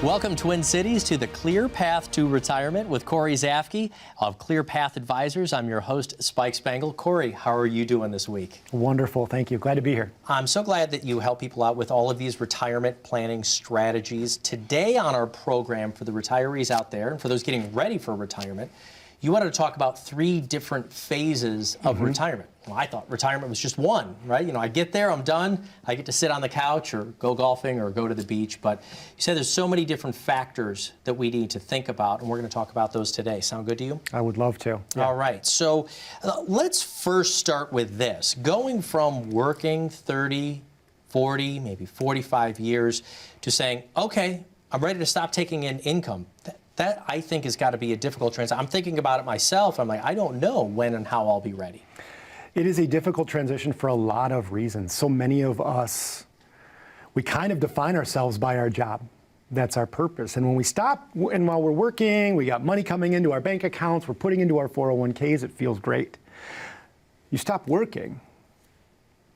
Welcome, Twin Cities, to the Clear Path to Retirement with Cory Spike of ClearPath Advisors. I'm your host, Spike Spangle. Cory, how are you doing this week? Wonderful, thank you. Glad to be here. I'm so glad that you help people out with all of these retirement planning strategies. Today on our program for the retirees out there and for those getting ready for retirement, you wanted to talk about 3 different phases of retirement. Well, I thought retirement was just one, right? You know, I get there, I'm done, I get to sit on the couch or go golfing or go to the beach. But you said there's so many different factors that we need to think about, and we're going to talk about those today. Sound good to you? I would love to. Yeah. All right. So let's first start with this. Going from working 30, 40, maybe 45 years to saying, okay, I'm ready to stop taking in income. That I think has got to be a difficult transition. I'm thinking about it myself. I'm like, I don't know when and how I'll be ready. It is a difficult transition for a lot of reasons. So many of us, we kind of define ourselves by our job. That's our purpose. And when we stop, and while we're working, we got money coming into our bank accounts, we're putting into our 401ks, it feels great. You stop working,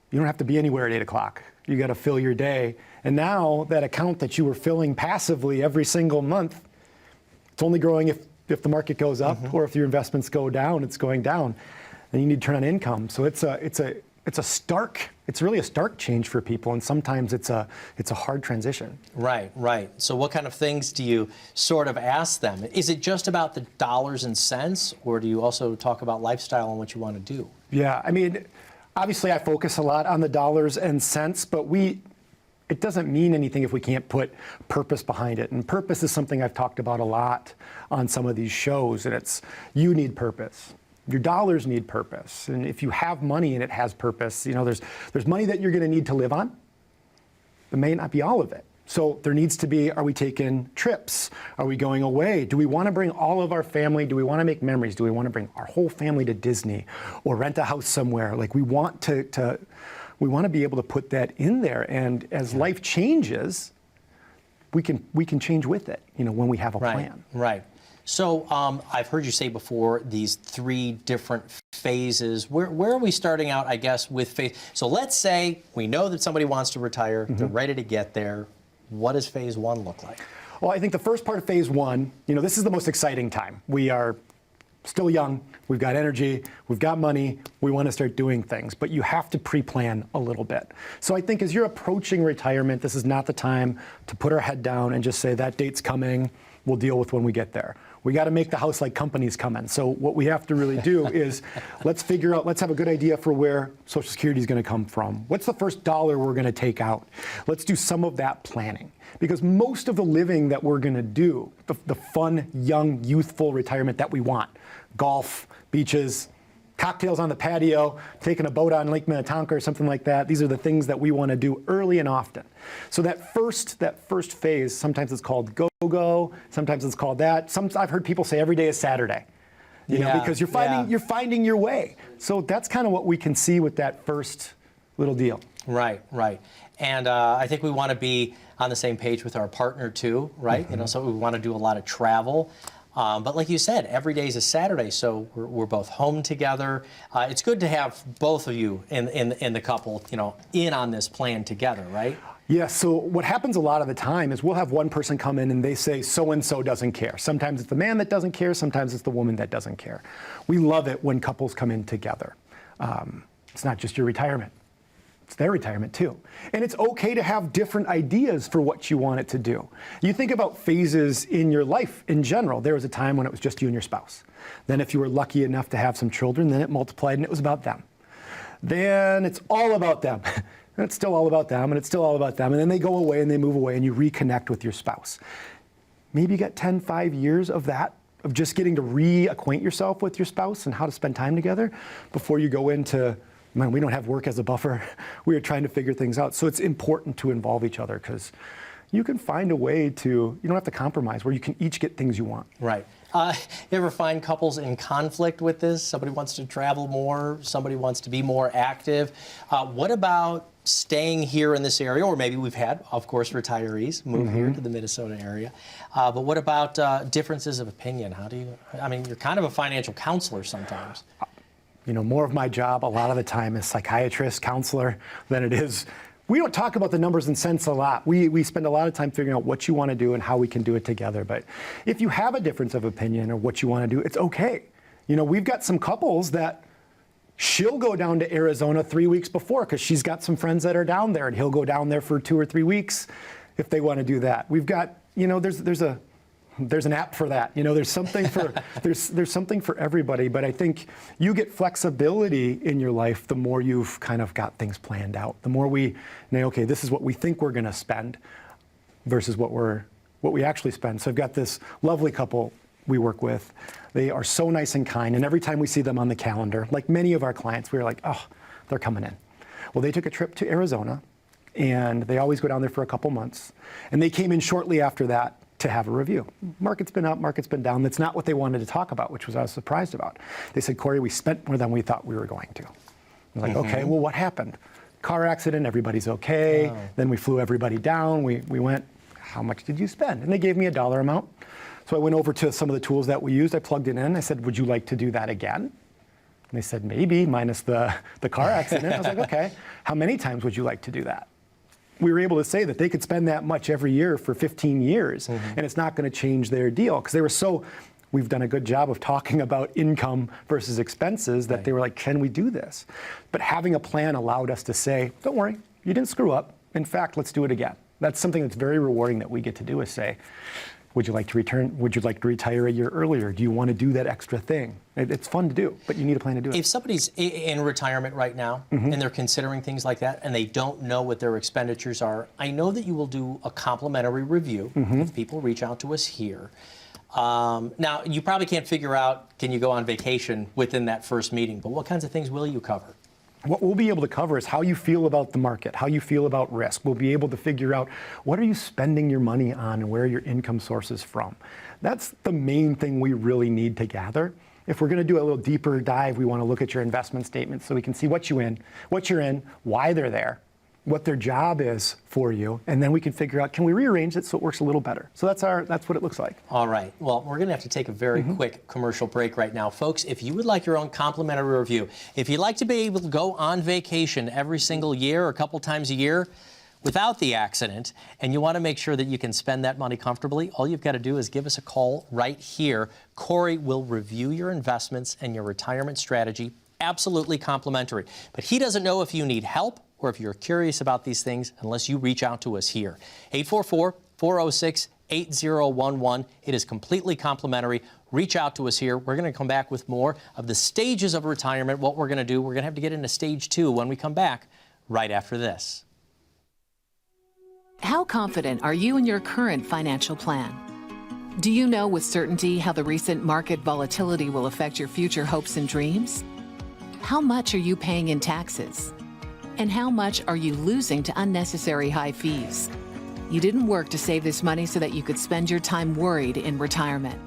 you don't have to be anywhere at 8 o'clock. You got to fill your day. And now that account that you were filling passively every single month, it's only growing if the market goes up, or if your investments go down, it's going down. And you need to turn on income. So it's really a stark change for people, and sometimes it's a hard transition. Right, right. So what kind of things do you sort of ask them? Is it just about the dollars and cents, or do you also talk about lifestyle and what you want to do? Yeah, I mean, obviously I focus a lot on the dollars and cents, but it doesn't mean anything if we can't put purpose behind it. And purpose is something I've talked about a lot on some of these shows, and it's you need purpose. Your dollars need purpose. And if you have money and it has purpose, you know, there's money that you're going to need to live on. It may not be all of it. So there needs to be, are we taking trips? Are we going away? Do we want to bring all of our family? Do we want to make memories? Do we want to bring our whole family to Disney or rent a house somewhere? Like we want to be able to put that in there. And as life changes, we can change with it, you know, when we have a plan. Right. So I've heard you say before these 3 different phases. Where are we starting out, I guess, with phase? So let's say we know that somebody wants to retire, they're ready to get there. What does phase 1 look like? Well, I think the first part of phase 1, you know, this is the most exciting time. We are still young, we've got energy, we've got money, we want to start doing things, but you have to pre-plan a little bit. So I think as you're approaching retirement, this is not the time to put our head down and just say that date's coming, we'll deal with when we get there. We got to make the house like companies come in. So what we have to really do is let's have a good idea for where Social Security is going to come from. What's the first dollar we're going to take out? Let's do some of that planning. Because most of the living that we're going to do, the fun, young, youthful retirement that we want, golf, beaches, cocktails on the patio, taking a boat on Lake Minnetonka or something like that. These are the things that we want to do early and often. So that first phase, sometimes it's called go-go, sometimes it's called that. I've heard people say every day is Saturday, you know, because you're finding your way. So that's kind of what we can see with that first little deal. Right, right. And I think we want to be on the same page with our partner too, right? You know, so we want to do a lot of travel. But like you said, every day is a Saturday, so we're both home together. It's good to have both of you in the couple, you know, in on this plan together, right? Yeah, so what happens a lot of the time is we'll have one person come in and they say so-and-so doesn't care. Sometimes it's the man that doesn't care, sometimes it's the woman that doesn't care. We love it when couples come in together. It's not just your retirement. It's their retirement too. And it's okay to have different ideas for what you want it to do. You think about phases in your life in general. There was a time when it was just you and your spouse. Then if you were lucky enough to have some children, then it multiplied and it was about them. Then it's all about them. And it's still all about them, and it's still all about them. And then they go away and they move away and you reconnect with your spouse. Maybe you got 5 years of that, of just getting to reacquaint yourself with your spouse and how to spend time together before you go into, man, we don't have work as a buffer. We are trying to figure things out. So it's important to involve each other because you can find a way to, you don't have to compromise, where you can each get things you want. Right. You ever find couples in conflict with this? Somebody wants to travel more, somebody wants to be more active. What about staying here in this area? Or maybe we've had, of course, retirees move here to the Minnesota area. But what about differences of opinion? How do you, I mean, you're kind of a financial counselor sometimes. You know, more of my job a lot of the time is psychiatrist, counselor, than it is. We don't talk about the numbers and cents a lot. We spend a lot of time figuring out what you want to do and how we can do it together. But if you have a difference of opinion or what you want to do, it's okay. You know, we've got some couples that she'll go down to Arizona 3 weeks before because she's got some friends that are down there, and he'll go down there for 2 or 3 weeks if they want to do that. We've got, you know, there's an app for that. You know, there's something for there's something for everybody. But I think you get flexibility in your life the more you've kind of got things planned out. The more we know, okay, this is what we think we're going to spend versus what we actually spend. So I've got this lovely couple we work with. They are so nice and kind, and every time we see them on the calendar, like many of our clients, we're like, oh, they're coming in. Well, they took a trip to Arizona, and they always go down there for a couple months, and they came in shortly after that to have a review. Market's been up, market's been down. That's not what they wanted to talk about, which was I was surprised about. They said, Cory, we spent more than we thought we were going to. I was like, okay, well, what happened? Car accident, everybody's okay. Oh. Then we flew everybody down. We went, how much did you spend? And they gave me a dollar amount. So I went over to some of the tools that we used. I plugged it in. I said, would you like to do that again? And they said, maybe, minus the car accident. I was like, okay, how many times would you like to do that? We were able to say that they could spend that much every year for 15 years, and it's not going to change their deal, because they were so, we've done a good job of talking about income versus expenses that they were like, can we do this? But having a plan allowed us to say, don't worry, you didn't screw up. In fact, let's do it again. That's something that's very rewarding that we get to do, is say, would you like to return? Would you like to retire a year earlier? Do you want to do that extra thing? It's fun to do, but you need a plan to do it. If somebody's in retirement right now and they're considering things like that and they don't know what their expenditures are, I know that you will do a complimentary review if people reach out to us here. Now, you probably can't figure out, can you go on vacation within that first meeting, but what kinds of things will you cover? What we'll be able to cover is how you feel about the market, how you feel about risk. We'll be able to figure out what are you spending your money on and where are your income sources from. That's the main thing we really need to gather. If we're going to do a little deeper dive, we want to look at your investment statements so we can see what you're in, why they're there, what their job is for you, and then we can figure out, can we rearrange it so it works a little better? So that's what it looks like. All right. Well, we're going to have to take a very quick commercial break right now. Folks, if you would like your own complimentary review, if you'd like to be able to go on vacation every single year or a couple times a year without the accident, and you want to make sure that you can spend that money comfortably, all you've got to do is give us a call right here. Cory will review your investments and your retirement strategy, absolutely complimentary. But he doesn't know if you need help or if you're curious about these things unless you reach out to us here. 844-406-8011. It is completely complimentary. Reach out to us here. We're going to come back with more of the stages of retirement, what we're going to do. We're going to have to get into stage 2 when we come back right after this. How confident are you in your current financial plan? Do you know with certainty how the recent market volatility will affect your future hopes and dreams? How much are you paying in taxes? And how much are you losing to unnecessary high fees? You didn't work to save this money so that you could spend your time worried in retirement.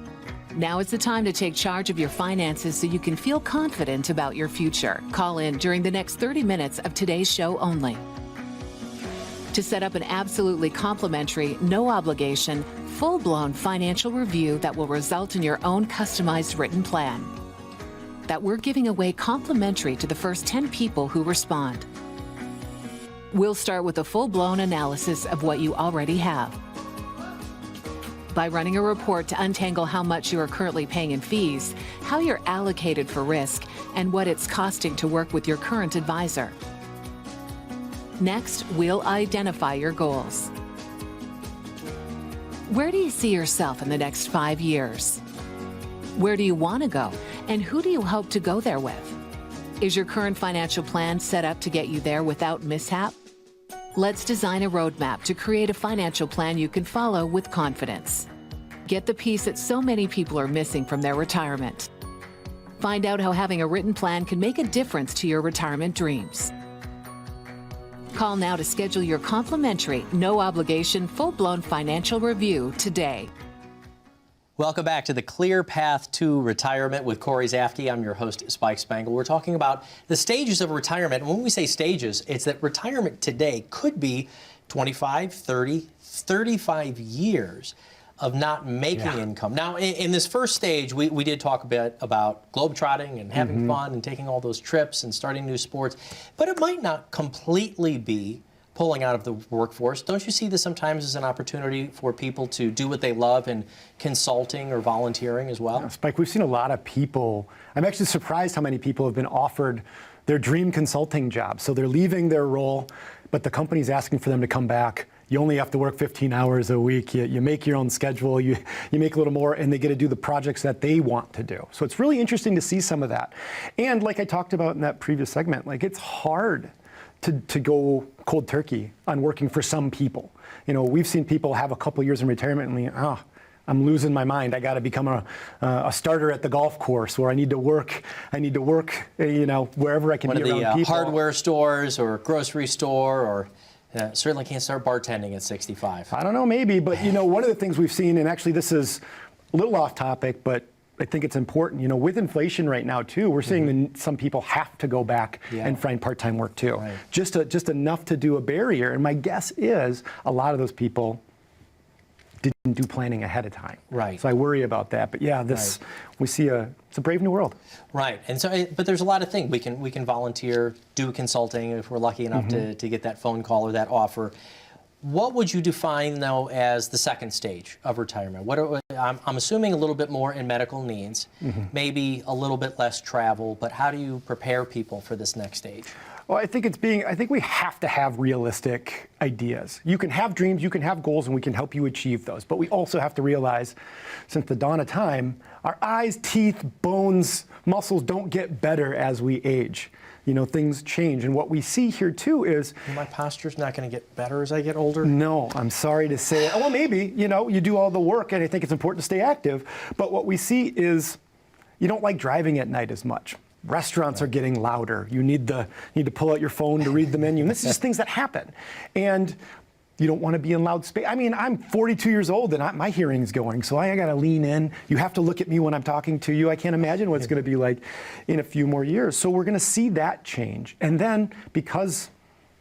Now is the time to take charge of your finances so you can feel confident about your future. Call in during the next 30 minutes of today's show only to set up an absolutely complimentary, no obligation, full-blown financial review that will result in your own customized written plan that we're giving away complimentary to the first 10 people who respond. We'll start with a full-blown analysis of what you already have. By running a report to untangle how much you are currently paying in fees, how you're allocated for risk, and what it's costing to work with your current advisor. Next, we'll identify your goals. Where do you see yourself in the next 5 years? Where do you want to go, and who do you hope to go there with? Is your current financial plan set up to get you there without mishap? Let's design a roadmap to create a financial plan you can follow with confidence. Get the piece that so many people are missing from their retirement. Find out how having a written plan can make a difference to your retirement dreams. Call now to schedule your complimentary, no obligation, full-blown financial review today. Welcome back to the Clear Path to Retirement with Cory Spike. I'm your host, Spike Spangle. We're talking about the stages of retirement. And when we say stages, it's that retirement today could be 25, 30, 35 years of not making income. Now, in this first stage, we did talk a bit about globetrotting and having fun and taking all those trips and starting new sports, but it might not completely be pulling out of the workforce. Don't you see this sometimes as an opportunity for people to do what they love in consulting or volunteering as well? Yeah, Spike, we've seen a lot of people. I'm actually surprised how many people have been offered their dream consulting job. So they're leaving their role, but the company's asking for them to come back. You only have to work 15 hours a week. You make your own schedule. You make a little more, and they get to do the projects that they want to do. So it's really interesting to see some of that. And like I talked about in that previous segment, like it's hard to go cold turkey on working for some people. You know, we've seen people have a couple years in retirement and I'm losing my mind. I got to become a starter at the golf course, or I need to work, you know, wherever I can be around people. One of the hardware stores or grocery store, or certainly can't start bartending at 65. I don't know, maybe, but you know, one of the things we've seen, and actually this is a little off topic, but I think it's important, you know, with inflation right now too, we're seeing that some people have to go back and find part-time work too. Right. Just enough to do a barrier. And my guess is a lot of those people didn't do planning ahead of time. Right. So I worry about that. But yeah, we see it's a brave new world. Right. And so, but there's a lot of things. We can volunteer, do consulting if we're lucky enough to get that phone call or that offer. What would you define, though, as the second stage of retirement? I'm assuming a little bit more in medical needs, maybe a little bit less travel, but how do you prepare people for this next stage? Well, I think we have to have realistic ideas. You can have dreams, you can have goals, and we can help you achieve those. But we also have to realize, since the dawn of time, our eyes, teeth, bones, muscles don't get better as we age. You know, things change. And what we see here, too, is... My posture's not going to get better as I get older? No, I'm sorry to say it. Well, maybe, you know, you do all the work, and I think it's important to stay active. But what we see is you don't like driving at night as much. Restaurants are getting louder. You need to pull out your phone to read the menu. And this is just things that happen. And you don't want to be in loud space. I mean, I'm 42 years old and my hearing's going, so I got to lean in. You have to look at me when I'm talking to you. I can't imagine what it's going to be like in a few more years. So we're going to see that change. And then, because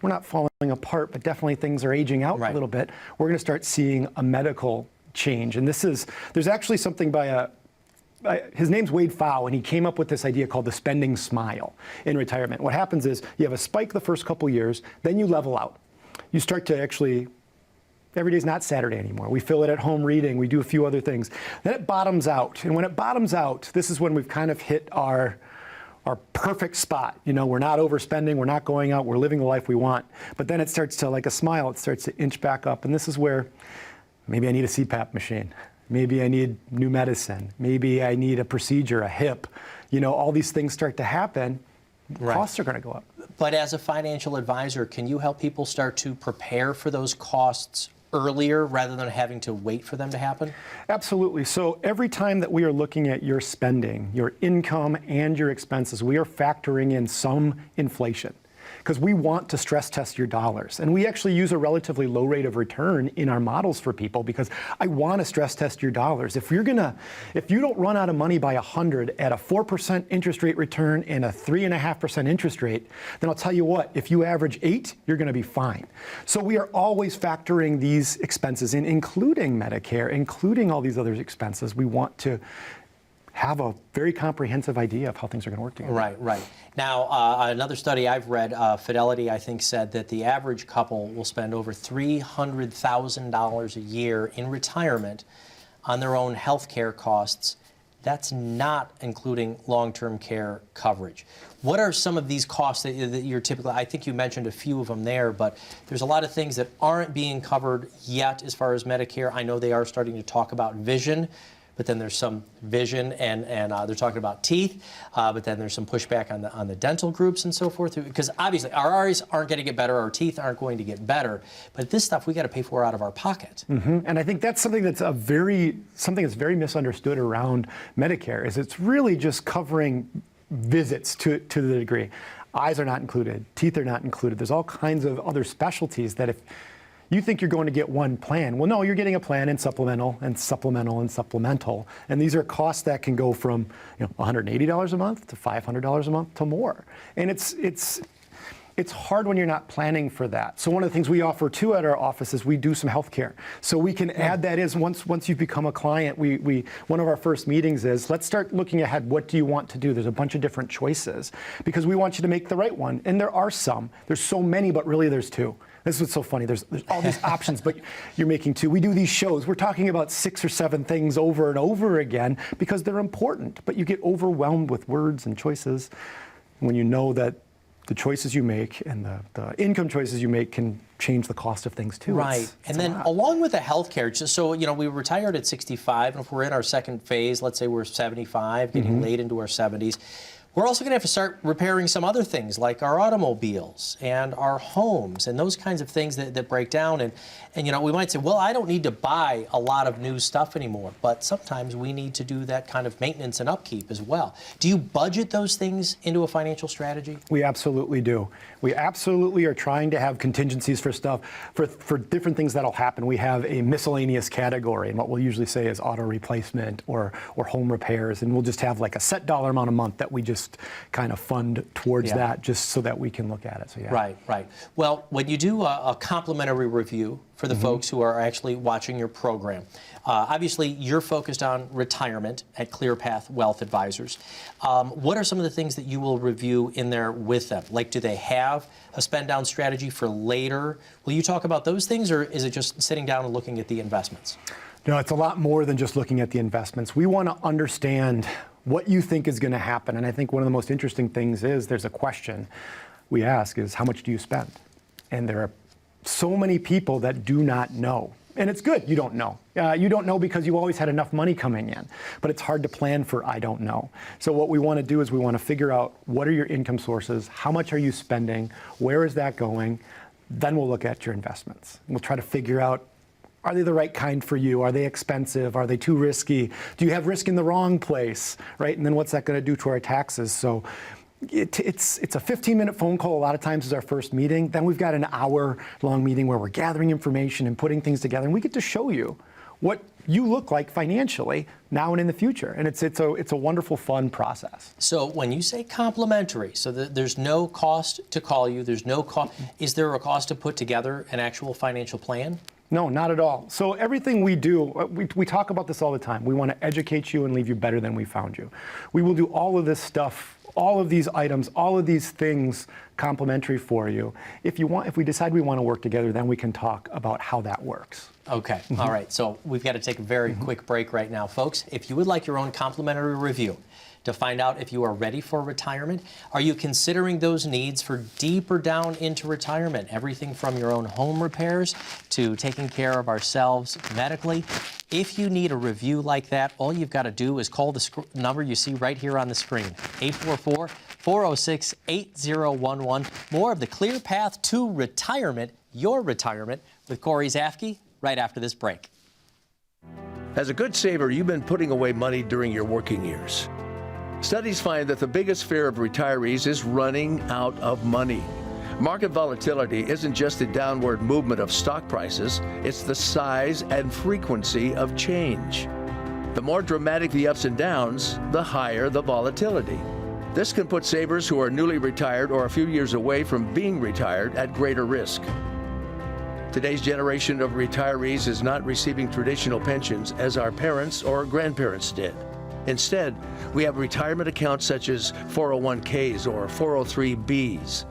we're not falling apart, but definitely things are aging out a little bit, we're going to start seeing a medical change. And there's actually something by his name's 𝐽𝐸𝐻𝐵, and he came up with this idea called the spending smile in retirement. What happens is you have a spike the first couple years, then you level out. You start to actually, every day's not Saturday anymore. We fill it at home reading, we do a few other things. Then it bottoms out, and when it bottoms out, this is when we've kind of hit our perfect spot. You know, we're not overspending, we're not going out, we're living the life we want. But then it starts to, like a smile, it starts to inch back up, and this is where maybe I need a CPAP machine. Maybe I need new medicine. Maybe I need a procedure, a hip. You know, all these things start to happen. Costs are going to go up. But as a financial advisor, can you help people start to prepare for those costs earlier rather than having to wait for them to happen? Absolutely. So every time that we are looking at your spending, your income and your expenses, we are factoring in some inflation, because we want to stress test your dollars. And we actually use a relatively low rate of return in our models for people, because I want to stress test your dollars. If you don't run out of money by 100 at a 4% interest rate return and a 3.5% interest rate, then I'll tell you what, if you average 8, you're going to be fine. So we are always factoring these expenses in, including Medicare, including all these other expenses. We want to have a very comprehensive idea of how things are going to work together. Right. Now, another study I've read, Fidelity, I think, said that the average couple will spend over $300,000 a year in retirement on their own health care costs. That's not including long-term care coverage. What are some of these costs that you're typically, I think you mentioned a few of them there, but there's a lot of things that aren't being covered yet as far as Medicare. I know they are starting to talk about vision, but then there's some vision, and they're talking about teeth, but then there's some pushback on the dental groups and so forth, because obviously our eyes aren't going to get better, our teeth aren't going to get better, but this stuff we got to pay for out of our pocket. And I think that's something that's very misunderstood around Medicare, is it's really just covering visits to the degree. Eyes are not included, teeth are not included. There's all kinds of other specialties that if You think you're going to get one plan. Well, no, you're getting a plan and supplemental and supplemental and supplemental. And these are costs that can go from $180 a month to $500 a month to more. And it's hard when you're not planning for that. So one of the things we offer too at our office is we do some healthcare. So we can add that in once you've become a client. One of our first meetings is, let's start looking ahead. What do you want to do? There's a bunch of different choices because we want you to make the right one. And there are some. There's so many, but really there's two. This is what's so funny. There's all these options, but you're making two. We do these shows. We're talking about 6 or 7 things over and over again because they're important, but you get overwhelmed with words and choices when you know that the choices you make and the income choices you make can change the cost of things too. Right. And then along with the healthcare, just so, we retired at 65, and if we're in our second phase, let's say we're 75, getting late into our 70s, we're also going to have to start repairing some other things like our automobiles and our homes and those kinds of things that break down. And we might say, well, I don't need to buy a lot of new stuff anymore. But sometimes we need to do that kind of maintenance and upkeep as well. Do you budget those things into a financial strategy? We absolutely do. We absolutely are trying to have contingencies for stuff, for different things that'll happen. We have a miscellaneous category, and what we'll usually say is auto replacement or home repairs. And we'll just have like a set dollar amount a month that we just kind of fund towards that just so that we can look at it. So, Right. Well, when you do a complimentary review for the folks who are actually watching your program, obviously you're focused on retirement at ClearPath Wealth Advisors. What are some of the things that you will review in there with them? Like, do they have a spend down strategy for later? Will you talk about those things, or is it just sitting down and looking at the investments? No, it's a lot more than just looking at the investments. We want to understand what you think is going to happen. And I think one of the most interesting things is there's a question we ask is, how much do you spend? And there are so many people that do not know. And it's good you don't know. You don't know because you always had enough money coming in. But it's hard to plan for I don't know. So what we want to do is we want to figure out, what are your income sources? How much are you spending? Where is that going? Then we'll look at your investments. We'll try to figure out, are they the right kind for you? Are they expensive? Are they too risky? Do you have risk in the wrong place, right? And then what's that going to do to our taxes? So it's a 15-minute phone call a lot of times is our first meeting. Then we've got an hour-long meeting where we're gathering information and putting things together, and we get to show you what you look like financially now and in the future. And it's a wonderful, fun process. So when you say complimentary, so there's no cost to call you, there's no cost. Is there a cost to put together an actual financial plan? No, not at all. So everything we do, we talk about this all the time. We want to educate you and leave you better than we found you. We will do all of this stuff, all of these items, all of these things complimentary for you. If we decide we want to work together, then we can talk about how that works. Okay. All right. So we've got to take a very quick break right now. Folks, if you would like your own complimentary review to find out if you are ready for retirement, are you considering those needs for deeper down into retirement? Everything from your own home repairs to taking care of ourselves medically. If you need a review like that, all you've got to do is call the number you see right here on the screen, 844-406-8011. More of the Clear Path to Retirement, your retirement, with Cory Spike, right after this break. As a good saver, you've been putting away money during your working years. Studies find that the biggest fear of retirees is running out of money. Market volatility isn't just the downward movement of stock prices, it's the size and frequency of change. The more dramatic the ups and downs, the higher the volatility. This can put savers who are newly retired or a few years away from being retired at greater risk. Today's generation of retirees is not receiving traditional pensions as our parents or grandparents did. Instead, we have retirement accounts such as 401ks or 403bs.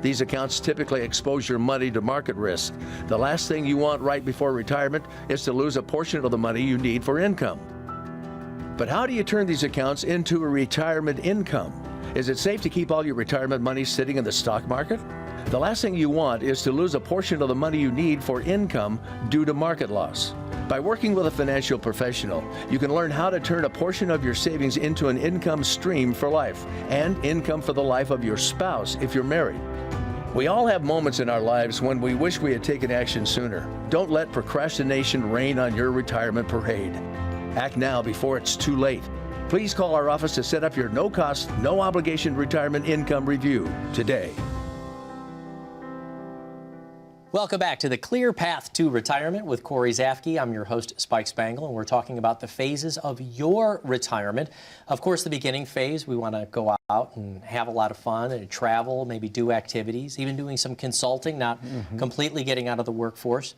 These accounts typically expose your money to market risk. The last thing you want right before retirement is to lose a portion of the money you need for income. But how do you turn these accounts into a retirement income? Is it safe to keep all your retirement money sitting in the stock market? The last thing you want is to lose a portion of the money you need for income due to market loss. By working with a financial professional, you can learn how to turn a portion of your savings into an income stream for life and income for the life of your spouse if you're married. We all have moments in our lives when we wish we had taken action sooner. Don't let procrastination reign on your retirement parade. Act now before it's too late. Please call our office to set up your no-cost, no-obligation retirement income review today. Welcome back to the Clear Path to Retirement with Cory Spike. I'm your host, Spike Spangle, and we're talking about the phases of your retirement. Of course, the beginning phase, we want to go out and have a lot of fun and travel, maybe do activities, even doing some consulting, not completely getting out of the workforce.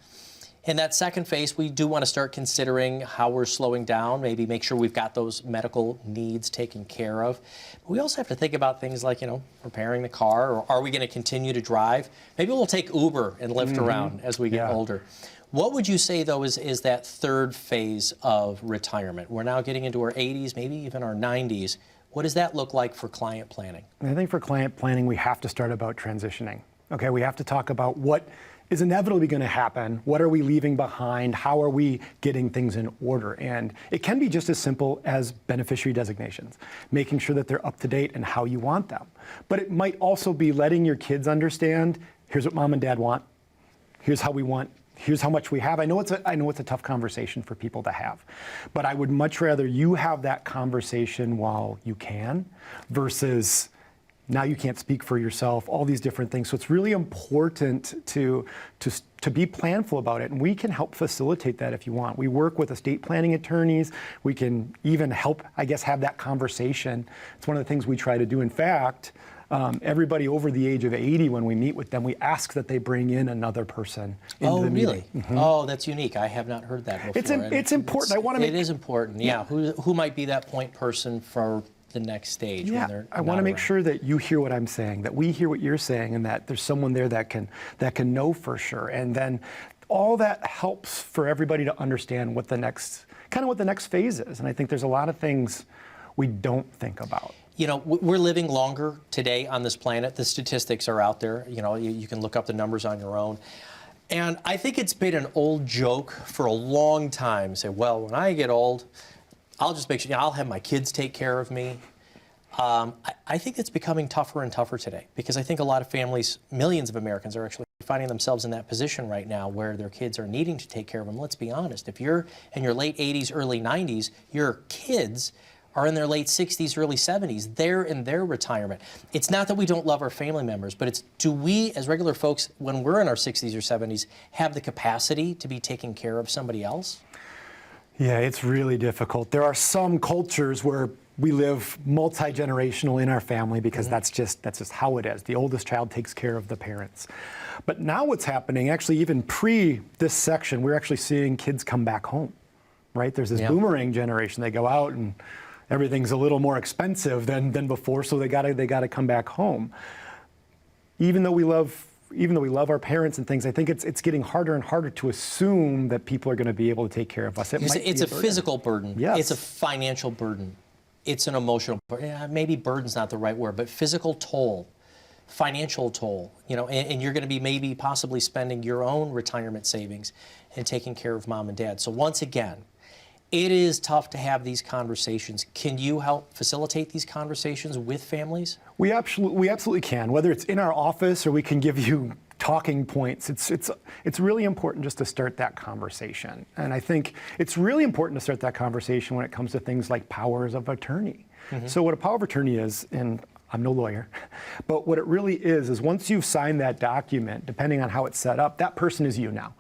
In that second phase, we do want to start considering how we're slowing down, maybe make sure we've got those medical needs taken care of. But we also have to think about things like, repairing the car, or are we going to continue to drive? Maybe we'll take Uber and Lyft around as we get older. What would you say, though, is that third phase of retirement? We're now getting into our 80s, maybe even our 90s. What does that look like for client planning? I think for client planning, we have to start about transitioning. Okay, we have to talk about what is inevitably going to happen. What are we leaving behind? How are we getting things in order? And it can be just as simple as beneficiary designations, making sure that they're up to date and how you want them. But it might also be letting your kids understand, here's what mom and dad want, here's how we want, here's how much we have. I know it's a tough conversation for people to have, but I would much rather you have that conversation while you can versus now you can't speak for yourself, all these different things. So it's really important to be planful about it, and we can help facilitate that if you want. We work with estate planning attorneys. We can even help, I guess, have that conversation. It's one of the things we try to do. In fact, everybody over the age of 80, when we meet with them, we ask that they bring in another person into the meeting. Oh, that's unique. I have not heard that before. It's important. I want to make it is important. Yeah. Who might be that point person for the next stage? Yeah, when they're I want to make sure that you hear what I'm saying, that we hear what you're saying, and that there's someone there that can know for sure. And then all that helps for everybody to understand what the next phase is. And I think there's a lot of things we don't think about. We're living longer today on this planet. The statistics are out there. You can look up the numbers on your own. And I think it's been an old joke for a long time. Say, well, when I get old, I'll just make sure I'll have my kids take care of me. I think it's becoming tougher and tougher today because I think a lot of families, millions of Americans, are actually finding themselves in that position right now where their kids are needing to take care of them. Let's be honest. If you're in your late 80s, early 90s, your kids are in their late 60s, early 70s. They're in their retirement. It's not that we don't love our family members, but it's, do we, as regular folks, when we're in our 60s or 70s, have the capacity to be taking care of somebody else? Yeah, it's really difficult. There are some cultures where we live multi-generational in our family because that's just how it is. The oldest child takes care of the parents. But now what's happening, actually even pre this section, we're actually seeing kids come back home, right? There's this boomerang generation. They go out and everything's a little more expensive than before, so they gotta come back home. Even though we love our parents and things, I think it's getting harder and harder to assume that people are going to be able to take care of us. It's a physical burden. Yes. It's a financial burden. It's an emotional burden. Yeah, maybe burden's not the right word, but physical toll, financial toll. And you're going to be maybe possibly spending your own retirement savings and taking care of mom and dad. So once again, it is tough to have these conversations. Can you help facilitate these conversations with families? We absolutely can. Whether it's in our office or we can give you talking points, it's really important just to start that conversation. And I think it's really important to start that conversation when it comes to things like powers of attorney. So what a power of attorney is, and I'm no lawyer, but what it really is once you've signed that document, depending on how it's set up, that person is you now.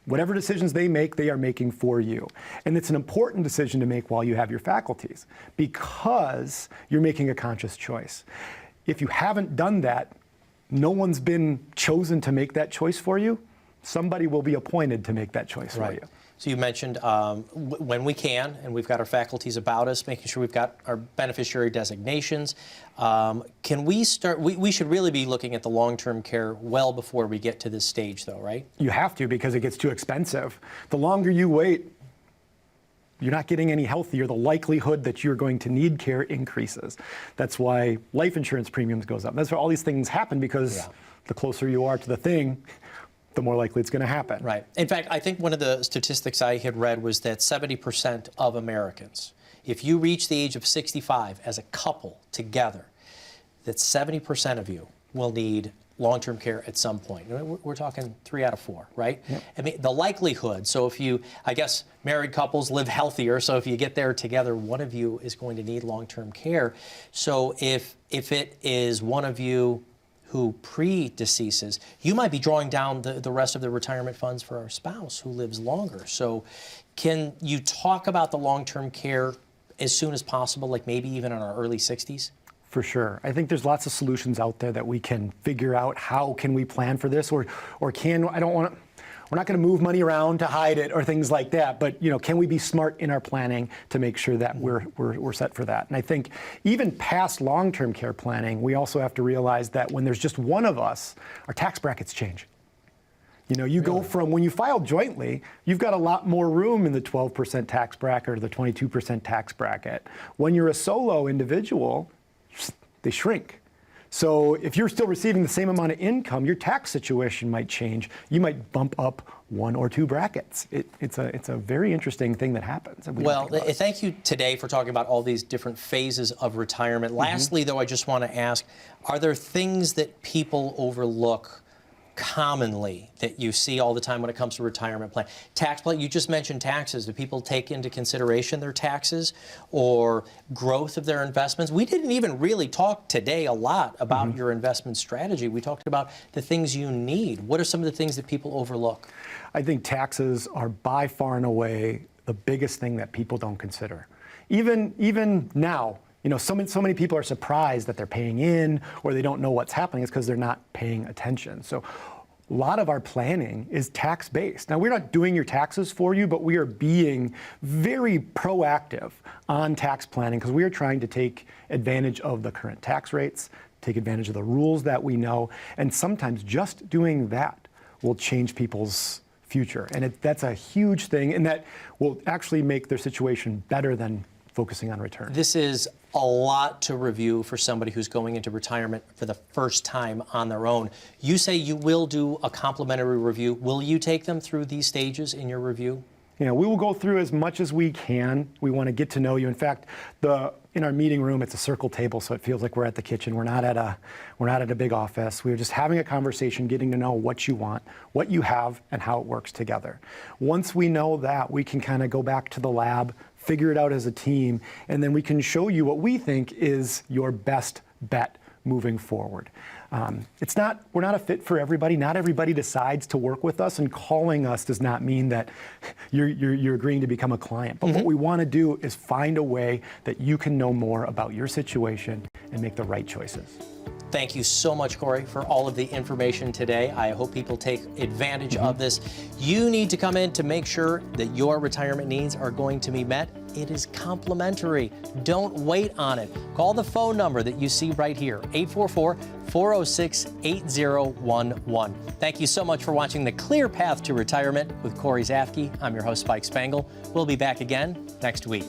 Whatever decisions they make, they are making for you. And it's an important decision to make while you have your faculties because you're making a conscious choice. If you haven't done that, no one's been chosen to make that choice for you. Somebody will be appointed to make that choice for you. So you mentioned when we can, and we've got our faculties about us, making sure we've got our beneficiary designations. Can we start, we should really be looking at the long-term care well before we get to this stage though, right? You have to because it gets too expensive. The longer you wait, you're not getting any healthier. The likelihood that you're going to need care increases. That's why life insurance premiums goes up. That's why all these things happen because the closer you are to the thing, the more likely it's going to happen. Right. In fact, I think one of the statistics I had read was that 70% of Americans, if you reach the age of 65 as a couple together, that 70% of you will need long-term care at some point. We're talking 3 out of 4, right? Yep. I mean, the likelihood, so if you, I guess married couples live healthier, so if you get there together, one of you is going to need long-term care. So if it is one of you who predeceases, you might be drawing down the rest of the retirement funds for our spouse who lives longer. So can you talk about the long-term care as soon as possible, like maybe even in our early 60s? For sure. I think there's lots of solutions out there that we can figure out. How can we plan for this, or can, I don't want to, we're not going to move money around to hide it or things like that, but can we be smart in our planning to make sure that we're set for that? And I think even past long-term care planning, we also have to realize that when there's just one of us, our tax brackets change. You go from, when you file jointly, you've got a lot more room in the 12% tax bracket or the 22% tax bracket. When you're a solo individual, they shrink. So if you're still receiving the same amount of income, your tax situation might change. You might bump up 1 or 2 brackets. It's a very interesting thing that happens. Well, thank you today for talking about all these different phases of retirement. Lastly, though, I just want to ask, are there things that people overlook commonly that you see all the time when it comes to retirement plan? Tax plan, you just mentioned taxes. Do people take into consideration their taxes or growth of their investments? We didn't even really talk today a lot about your investment strategy. We talked about the things you need. What are some of the things that people overlook? I think taxes are by far and away the biggest thing that people don't consider. Even now, so many people are surprised that they're paying in or they don't know what's happening. It's because they're not paying attention. So a lot of our planning is tax-based. Now, we're not doing your taxes for you, but we are being very proactive on tax planning because we are trying to take advantage of the current tax rates, take advantage of the rules that we know, and sometimes just doing that will change people's future. And that's a huge thing, and that will actually make their situation better than focusing on return. This is a lot to review for somebody who's going into retirement for the first time on their own. You say you will do a complimentary review. Will you take them through these stages in your review? We will go through as much as we can. We want to get to know you. In fact, in our meeting room, it's a circle table, so it feels like we're at the kitchen. We're not at a big office. We're just having a conversation, getting to know what you want, what you have, and how it works together. Once we know that, we can kind of go back to the lab, figure it out as a team, and then we can show you what we think is your best bet moving forward. We're not a fit for everybody. Not everybody decides to work with us, and calling us does not mean that you're agreeing to become a client. But what we want to do is find a way that you can know more about your situation and make the right choices. Thank you so much, Cory, for all of the information today. I hope people take advantage of this. You need to come in to make sure that your retirement needs are going to be met. It is complimentary. Don't wait on it. Call the phone number that you see right here, 844-406-8011. Thank you so much for watching The Clear Path to Retirement with Cory Spike. I'm your host, Spike Spangle. We'll be back again next week.